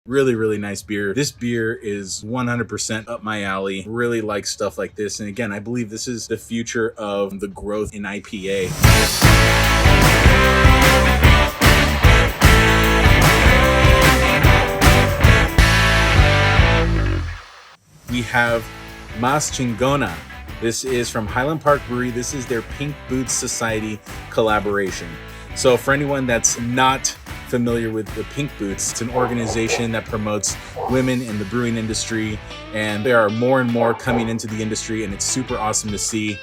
Really, really nice beer. This beer is 100% up my alley. Really like stuff like this. And again, I believe this is the future of the growth in IPA. We have Más Chingona. This is from Highland Park Brewery. This is their Pink Boots Society collaboration. So for anyone that's not familiar with the Pink Boots, it's an organization that promotes women in the brewing industry, and there are more and more coming into the industry, and it's super awesome to see.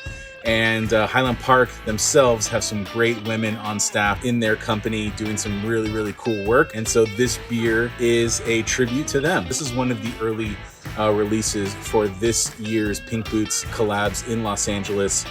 And Highland Park themselves have some great women on staff in their company doing some really, really cool work. And so this beer is a tribute to them. This is one of the early releases for this year's Pink Boots collabs in Los Angeles.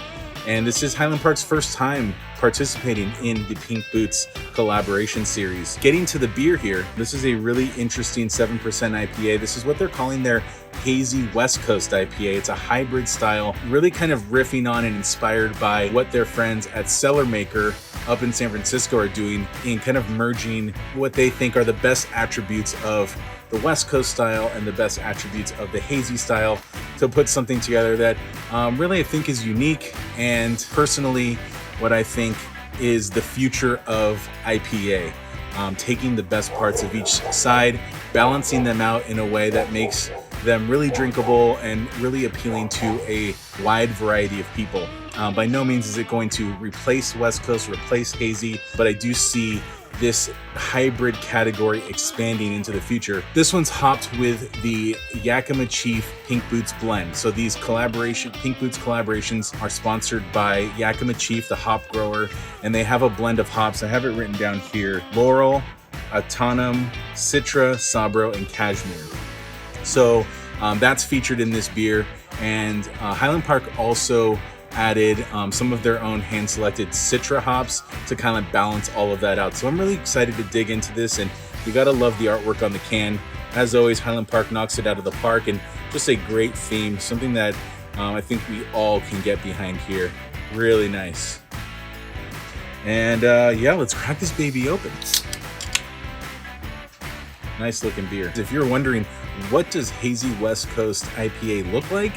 And this is Highland Park's first time participating in the Pink Boots collaboration series. Getting to the beer here, this is a really interesting 7% IPA. This is what they're calling their Hazy West Coast IPA. It's a hybrid style, really kind of riffing on and inspired by what their friends at Cellarmaker up in San Francisco are doing in kind of merging what they think are the best attributes of the West Coast style and the best attributes of the hazy style to put something together that really I think is unique, and personally what I think is the future of IPA. Taking the best parts of each side, balancing them out in a way that makes them really drinkable and really appealing to a wide variety of people. By no means is it going to replace West Coast, replace hazy, but I do see this hybrid category expanding into the future. This one's hopped with the Yakima Chief Pink Boots blend. So these Pink Boots collaborations are sponsored by Yakima Chief, the hop grower, and they have a blend of hops. I have it written down here: Loral, Ahtanum, Citra, Sabro, and Cashmere. So that's featured in this beer. And Highland Park also added some of their own hand-selected Citra hops to kind of balance all of that out. So I'm really excited to dig into this, and you gotta love the artwork on the can. As always, Highland Park knocks it out of the park, and just a great theme, something that I think we all can get behind here. Really nice. And yeah, let's crack this baby open. Nice looking beer. If you're wondering, what does Hazy West Coast IPA look like?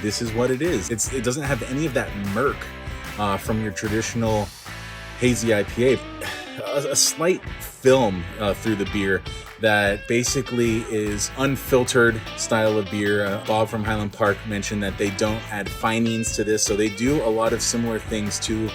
This is what it is. It doesn't have any of that murk from your traditional hazy IPA. A slight film through the beer that basically is unfiltered style of beer. Bob from Highland Park mentioned that they don't add finings to this, so they do a lot of similar things to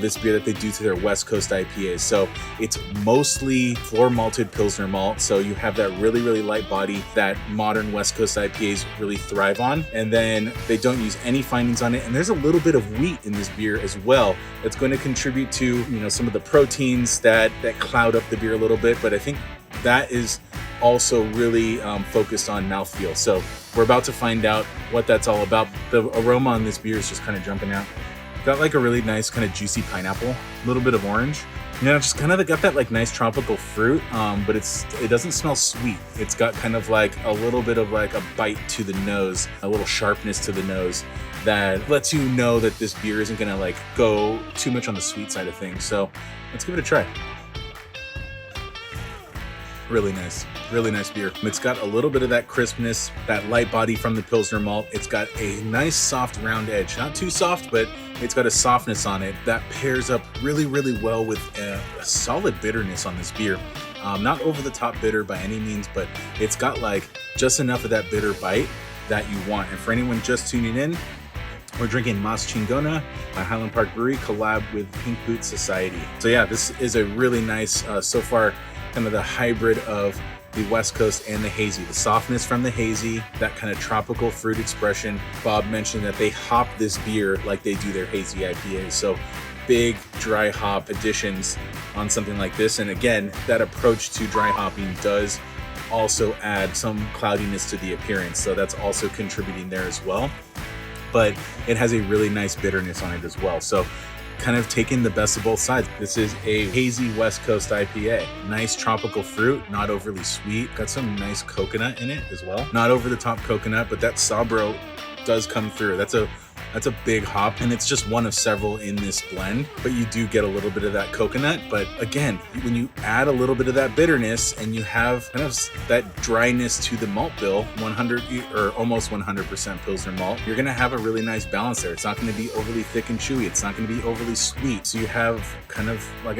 this beer that they do to their West Coast IPAs. So it's mostly floor-malted pilsner malt, so you have that really, really light body that modern West Coast IPAs really thrive on. And then they don't use any finings on it, and there's a little bit of wheat in this beer as well. That's going to contribute to, you know, some of the proteins that cloud up the beer a little bit, but I think that is also really focused on mouthfeel. So we're about to find out what that's all about. The aroma on this beer is just kind of jumping out. Got like a really nice kind of juicy pineapple, a little bit of orange. You know, just kind of got that like nice tropical fruit, but it doesn't smell sweet. It's got kind of like a little bit of like a bite to the nose, a little sharpness to the nose that lets you know that this beer isn't gonna like go too much on the sweet side of things. So let's give it a try. Really nice beer. It's got a little bit of that crispness, that light body from the Pilsner malt. It's got a nice soft round edge, not too soft, but it's got a softness on it that pairs up really, really well with a solid bitterness on this beer. Not over the top bitter by any means, but it's got like just enough of that bitter bite that you want. And for anyone just tuning in, we're drinking Más Chingona by Highland Park Brewery, collab with Pink Boots Society. So yeah, this is a really nice, so far, kind of the hybrid of the West Coast and the hazy. The softness from the hazy, that kind of tropical fruit expression. Bob mentioned that they hop this beer like they do their hazy IPAs. So big dry hop additions on something like this. And again, that approach to dry hopping does also add some cloudiness to the appearance. So that's also contributing there as well. But it has a really nice bitterness on it as well. So kind of taking the best of both sides. This is a hazy West Coast IPA. Nice tropical fruit, not overly sweet. Got some nice coconut in it as well. Not over the top coconut, but that Sabro does come through. That's a That's a big hop, and it's just one of several in this blend, but you do get a little bit of that coconut. But again, when you add a little bit of that bitterness and you have kind of that dryness to the malt bill, 100 or almost 100% Pilsner malt, you're gonna have a really nice balance there. It's not gonna be overly thick and chewy. It's not gonna be overly sweet. So you have kind of, like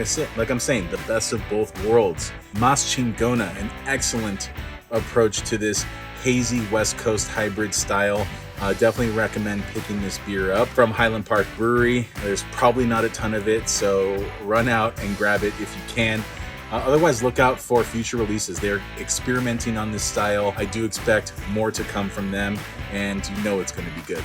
I'm saying, the best of both worlds. Más Chingona, an excellent approach to this hazy West Coast hybrid style. Definitely recommend picking this beer up from Highland Park Brewery. There's probably not a ton of it, so run out and grab it if you can. Otherwise, look out for future releases. They're experimenting on this style. I do expect more to come from them, and you know it's going to be good.